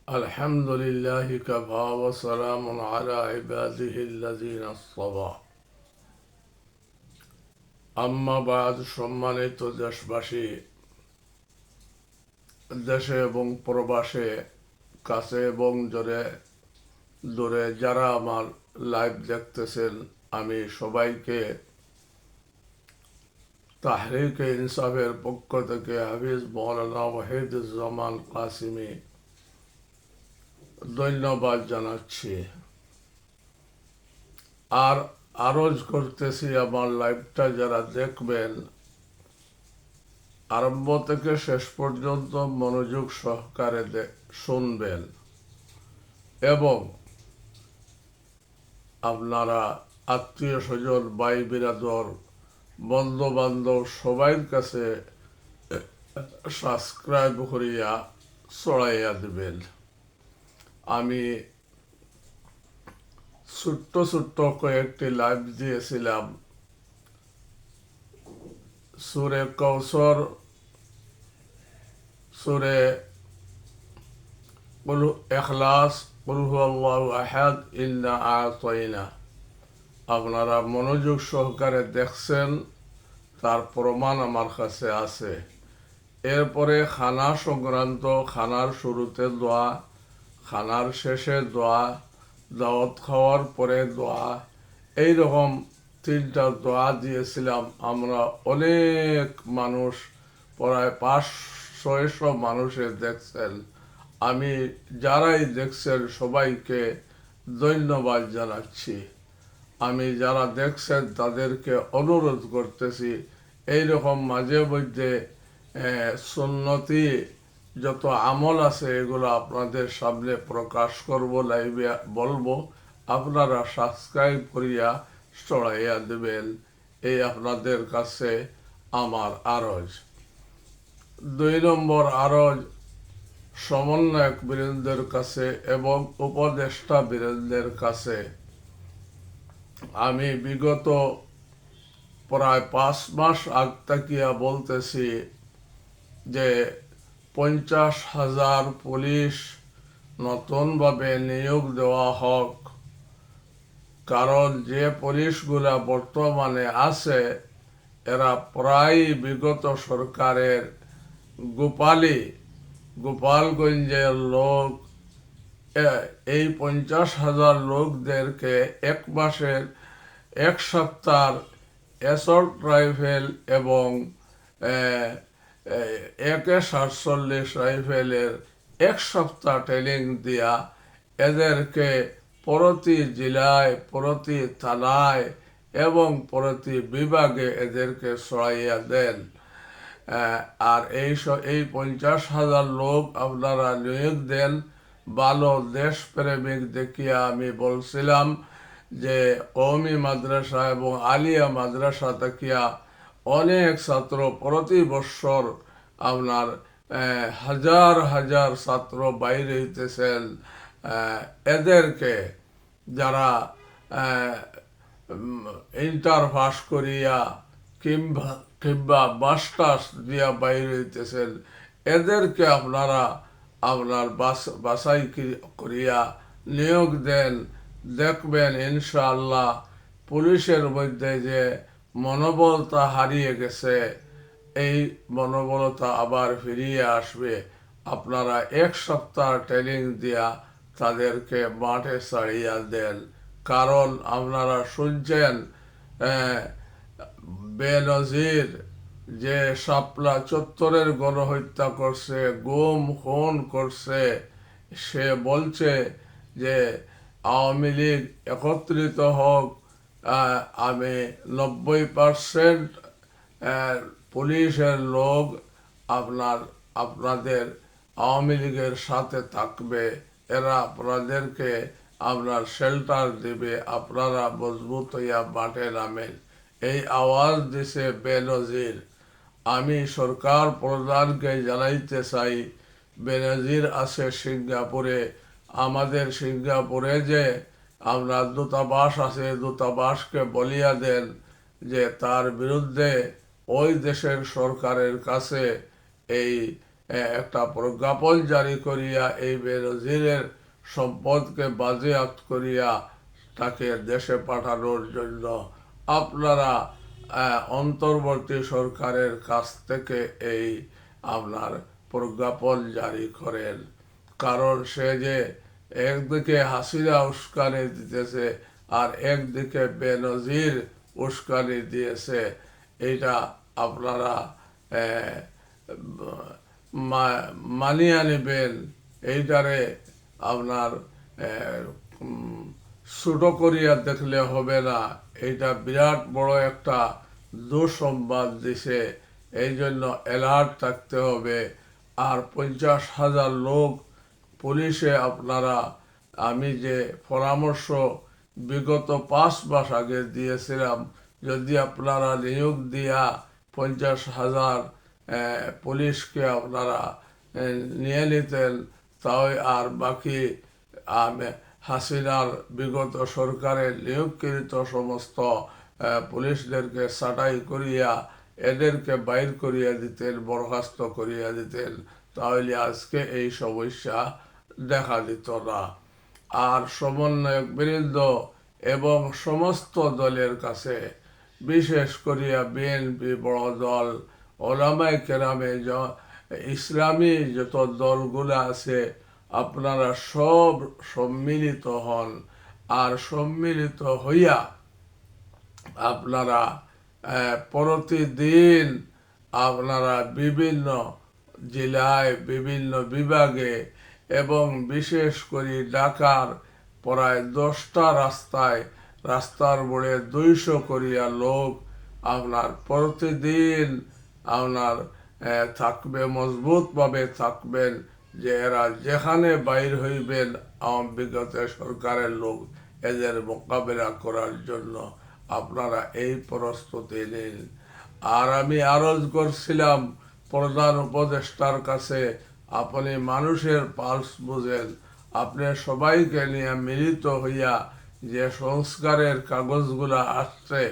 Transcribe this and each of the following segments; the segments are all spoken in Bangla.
الحمد لله كفى وسلام على عباده الذين اصطفى আম্মা বাদ। সম্মানিত দেশবাসী, দেশে এবং প্রবাসে, কাছে এবং দূরে যারা আমার লাইভ দেখতেছেন, আমি সবাইকে তাহরিকে ইনসাফের পক্ষ থেকে হাফিজ মৌলানা ওয়াহিদুজ্জামান কাসিমি ধন্যবাদ জানাচ্ছি। আর আরজ করতেছি, আমার লাইভটা যারা দেখবেন আরম্ভ থেকে শেষ পর্যন্ত মনোযোগ সহকারে শুনবেন এবং আপনারা আত্মীয় স্বজন, ভাই বিরাদর, বন্ধু বান্ধব সবাইয়ের কাছে সাবস্ক্রাইব করিয়া ছড়াইয়া দিবেন। আমি ছোট্ট কয়েকটি লাইভ দিয়েছিলাম। সূরা কাউসার, সূরা ইখলাস, কুল হুয়াল্লাহু আহাদ, ইন্না আ'তাইনা। আপনারা মনোযোগ সহকারে দেখছেন, তার প্রমাণ আমার কাছে আছে। এরপরে খানা সংক্রান্ত, খানার শুরুতে দোয়া, খানার শেষে দোয়া, দাওয়াত খাওয়ার পরে দোয়া, এইরকম 3টা দোয়া দিয়েছিলাম। আমরা অনেক মানুষ, প্রায় 500-600 মানুষে দেখছেন। আমি যারাই দেখছেন সবাইকে ধন্যবাদ জানাচ্ছি। আমি যারা দেখছেন তাদেরকে অনুরোধ করতেছি, এইরকম মাঝে মধ্যে সুন্নতি যত আমল আছে এগুলো আপনাদের সামনে প্রকাশ করব, লাইভে বলবো। আপনারা সাবস্ক্রাইব করিয়া ছড়াইয়া দেবেন, এই আপনাদের কাছে আমার আরজ। 2 নম্বর আরজ সমন্বয়ক বীরেন্দ্রের কাছে এবং উপদেষ্টা বীরেন্দ্রের কাছে। আমি বিগত প্রায় 5 মাস আগ তাকিয়া বলতেছি যে 50,000 পুলিশ নতুনভাবে নিয়োগ দেওয়া হোক। কারণ যে পুলিশগুলা বর্তমানে আছে এরা প্রায় বিগত সরকারের গোপালগঞ্জের লোক। এই 50,000 লোকদেরকে 1 মাসের 1 সপ্তাহ অ্যাসল্ট রাইফেল এবং AK-47 রাইফেলের 1 সপ্তাহ ট্রেনিং দিয়া এদেরকে প্রতি জেলায়, প্রতি থানায় এবং প্রতি বিভাগে এদেরকে ছড়াইয়া দেন। আর এই 50,000 লোক আপনারা নিয়োগ দেন। ভালো দেশপ্রেমিক দেখিয়া আমি বলছিলাম যে কওমি মাদ্রাসা এবং আলিয়া মাদ্রাসা দেখিয়া অনেক ছাত্র প্রতি বৎসর আপনার হাজার ছাত্র বাইরে হইতেছেন। এদেরকে যারা ইন্টার পাস করিয়া কিংবা মাস্টার্স দিয়া বাইরে হইতেছেন, এদেরকে আপনারা আপনার বাছাই করিয়া নিয়োগ দেন। দেখবেন ইনশাআল্লাহ পুলিশের মধ্যে যে মনোবলতা হারিয়ে গেছে, এই মনোবলতা আবার ফিরিয়ে আসবে। আপনারা 1 সপ্তাহ ট্রেনিং দিয়া তাদেরকে মাঠে ছাড়িয়া দেন। কারণ আপনারা শুনছেন বেনজির যে শাপলা চত্বরের গণহত্যা করছে, গুম খুন করছে, সে বলছে যে আওয়ামী লীগ একত্রিত হোক। আমি 90% পুলিশের লোক আপনাদের আওয়ামী লীগের সাথে থাকবে। এরা আপনাদেরকে আপনার শেল্টার দিবে, আপনারা মজবুত হইয়া মাঠে নামেন। এই আওয়াজ দিছে বেনজির। আমি সরকার প্রধানকে জানাইতে চাই, বেনজির আছে সিঙ্গাপুরে। আমাদের সিঙ্গাপুরে যে আপনার দূতাবাস আছে, দূতাবাসকে বলিয়া দেন যে তার বিরুদ্ধে ওই দেশের সরকারের কাছে এই একটা প্রজ্ঞাপন জারি করিয়া এই বেনজিরের সম্পদকে বাজেয়াপ্ত করিয়া তাকে দেশে পাঠানোর জন্য আপনারা অন্তর্বর্তী সরকারের কাছ থেকে এই আপনার প্রজ্ঞাপন জারি করেন। কারণ সে যে একদিকে হাসিনা উস্কানি দিতেছে আর একদিকে বেনজির উস্কানি দিয়েছে, এটা আপনারা মানিয়ে নেবেন। এইটারে আপনার ছোট করিয়া দেখলে হবে না। এইটা বিরাট বড় একটা দুঃসংবাদ দিছে, এই জন্য অ্যালার্ট থাকতে হবে। আর 50,000 লোক পুলিশে আপনারা, আমি যে পরামর্শ বিগত 5 মাস আগে দিয়েছিলাম, যদি আপনারা নিয়োগ দিয়া 50,000 পুলিশকে আপনারা নিয়ে নিতেন, তাই আর বাকি হাসিনার বিগত সরকারের নিয়োগকৃত সমস্ত পুলিশদেরকে ছাঁটাই করিয়া এদেরকে বাইর করিয়া দিতেন, বরখাস্ত করিয়া দিতেন, তাহলে আজকে এই সমস্যা দেখা দিত না। আর সমন্বয়ক বৃন্দ এবং সমস্ত দলের কাছে, বিশেষ করিয়া বিএনপি বড় দল, ওলামায়ে কেরামে ইসলামী যত দলগুলো আছে, আপনারা সব সম্মিলিত হন। আর সম্মিলিত হইয়া আপনারা প্রতিদিন আপনারা বিভিন্ন জেলায়, বিভিন্ন বিভাগে এবং বিশেষ করে ঢাকার প্রায় 10টা রাস্তার মোড়ে 200 করিয়া লোক আপনার প্রতিদিন আপনার থাকবে, মজবুতভাবে থাকবেন, যে এরা যেখানে বাইর হইবেন বিগত সরকারের লোক এদের মোকাবেলা করার জন্য আপনারা এই প্রস্তুতি নিন। আর আমি আরজ করছিলাম প্রধান উপদেষ্টার কাছে, আপনি মানুষের পালস বুঝেন, আপনি সবাইকে নিয়ে মিলিত হইয়া যে সংস্কারের কাগজগুলা আসছে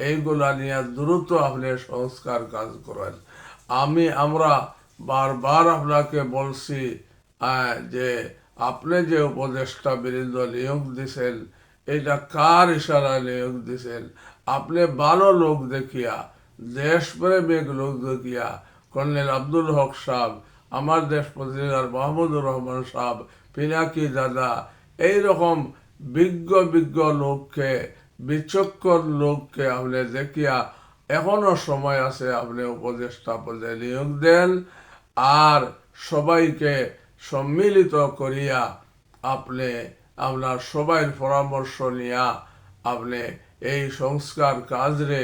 এইগুলা নিয়ে দ্রুত আপনি সংস্কার কাজ করেন। আমরা বারবার আপনাকে বলছি যে আপনি যে উপদেষ্টা বৃন্দ নিয়োগ দিছেন, এটা কার ইশারায় নিয়োগ দিছেন? আপনি ভালো লোক দেখিয়া, দেশপ্রেমিক লোক দেখিয়া, কর্নেল আব্দুল হক সাহেব, আমার দেশ প্রতিনিধি মাহমুদুর রহমান সাহেব, পিনাকি দাদা, এইরকম বিজ্ঞ লোককে, বিচক্ষণ লোককে আপনি দেখিয়া এখনো সময় আছে, আপনি উপদেষ্টা পদে নিয়োগ দেন। আর সবাইকে সম্মিলিত করিয়া আপনি আপনার সবাই পরামর্শ নিয়া আপনি এই সংস্কার কাজরে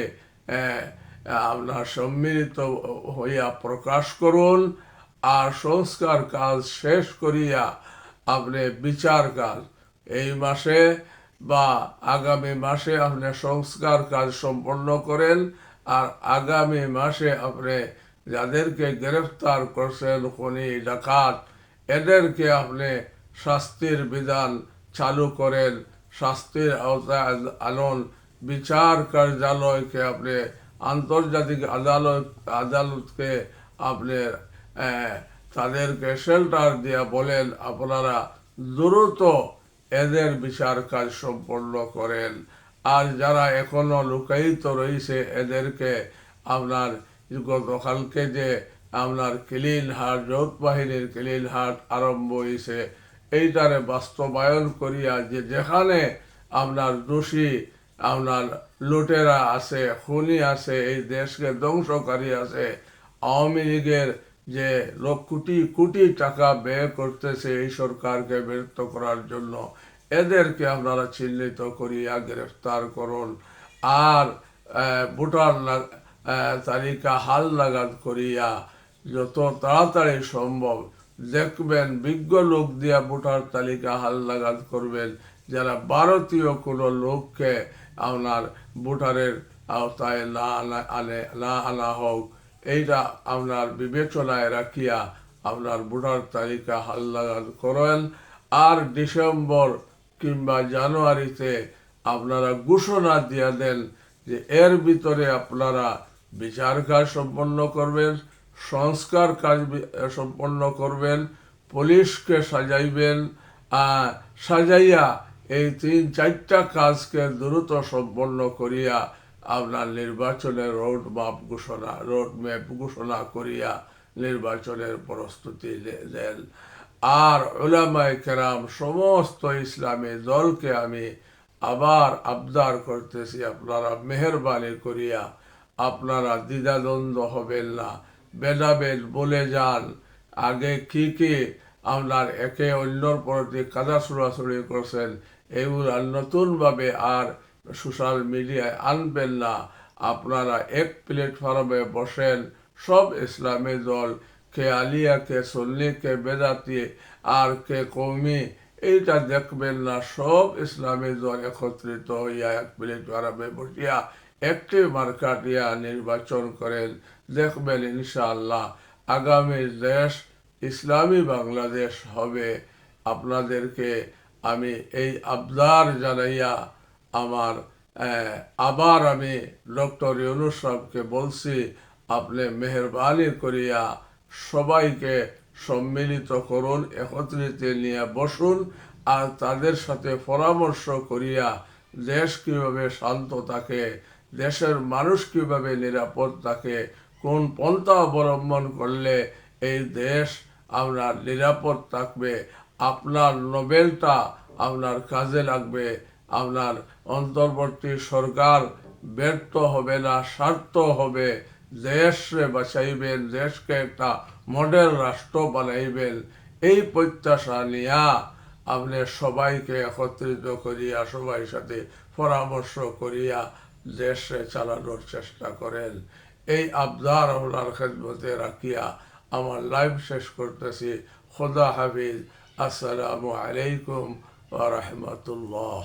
আপনার সম্মিলিত হইয়া প্রকাশ করুন। আর সংস্কার কাজ শেষ করিয়া আপনি বিচার কাজ এই মাসে বা আগামী মাসে আপনি সংস্কার কাজ সম্পন্ন করেন। আর আগামী মাসে আপনি যাদেরকে গ্রেফতার করছেন, খুনি ডাকাত, এদেরকে আপনি শাস্তির বিধান চালু করেন, শাস্তির আওতায় আনুন। বিচার কার্যালয়কে আপনি, আন্তর্জাতিক আদালতকে আপনি তাদেরকে শেল্টার দিয়া বলেন আপনারা দ্রুত এদের বিচার কাজ সম্পন্ন করেন। আর যারা এখনো লুকায়িত রয়েছে এদেরকে আপনার গতকালকে যে আপনার ক্লিন হার্ট, যৌথ বাহিনীর ক্লিন হার্ট আরম্ভ হয়েছে, এইটারে বাস্তবায়ন করিয়া যে যেখানে আপনার দোষী আপনার লুটেরা আছে, খুনি আছে, এই দেশকে ধ্বংসকারী আছে, আওয়ামী লীগের যে কোটি কোটি টাকা ব্যয় করতেছে এই সরকারকে ব্যর্থ করার জন্য, এদেরকে আপনারা চিহ্নিত করিয়া গ্রেফতার করুন। আর ভোটার তালিকা হালনাগাদ করিয়া যত তাড়াতাড়ি সম্ভব দেখবেন, বিজ্ঞ লোক দিয়া ভোটার তালিকা হালনাগাদ করবেন, যারা ভারতীয় কোনো লোককে আপনার ভোটারের আওতায় না আনা হোক, এইটা আপনার বিবেচনায় রাখিয়া আপনার ভোটার তালিকা হালনাগাদ করেন। আর ডিসেম্বর কিংবা জানুয়ারিতে আপনারা ঘোষণা দিয়া দেন যে এর ভিতরে আপনারা বিচার কাজ সম্পন্ন করবেন, সংস্কার কাজ সম্পন্ন করবেন, পুলিশকে সাজাইবেন, সাজাইয়া এই 3-4টা কাজকে দ্রুত সম্পন্ন করিয়া আপনার নির্বাচনের রোড ম্যাপ ঘোষণা করিয়া নির্বাচনের প্রস্তুতি দেন। আর উলামায়ে কেরাম সমস্ত ইসলামী দলকে আমি আবার আবদার করতেছি, আপনারা মেহেরবানি করিয়া আপনারা দ্বিধাদ্বন্দ্ব হবেন না, ভেদাভেদ বলে যান। আগে কি আপনার একে অন্যর প্রতি কাদা ছুড়াছুড়ি করছেন, এগুলা নতুনভাবে আর সোশ্যাল মিডিয়ায় আনবেন না। আপনারা এক প্ল্যাটফর্মে বসেন, সব ইসলামী দল, কে আলিয়া, কে সুন্নি, কে বেদাতি, আর কে কৌমি, এইটা দেখবেন না। সব ইসলামী দল একত্রিত হইয়া এক প্ল্যাটফর্মে বসিয়া একটি মার্কা দিয়া নির্বাচন করেন। দেখবেন ইনশাআল্লাহ আগামী দেশ ইসলামী বাংলাদেশ হবে। আপনাদেরকে আমি এই আবদার জানাইয়া আবার আমি ডক্টর ইউনূস সাহেবকে বলছি, আপনি মেহরবানি করিয়া সবাইকে সম্মিলিত করুন, একত্রিত নিয়ে বসুন, আর তাদের সাথে পরামর্শ করিয়া দেশ কিভাবে শান্ত থাকে, দেশের মানুষ কিভাবে নিরাপদ থাকে, কোন পন্থা অবলম্বন করলে এই দেশ আপনার নিরাপদ থাকবে, আপনার নোবেলটা আপনার কাজে লাগবে, আপনার অন্তর্বর্তী সরকার ব্যর্থ হবে না, স্বার্থ হবে, দেশকে বাঁচাইবেন, দেশকে একটা মডেল রাষ্ট্র বানাইবেন, এই প্রত্যাশা নিয়া আপনি সবাইকে একত্রিত করিয়া সবাই সাথে পরামর্শ করিয়া দেশে চালানোর চেষ্টা করেন। এই আবদার আপনার খেদমতে রাখিয়া আমার লাইভ শেষ করতেছি। খুদা হাফিজ। আসসালামু আলাইকুম ওয়া রাহমাতুল্লাহ।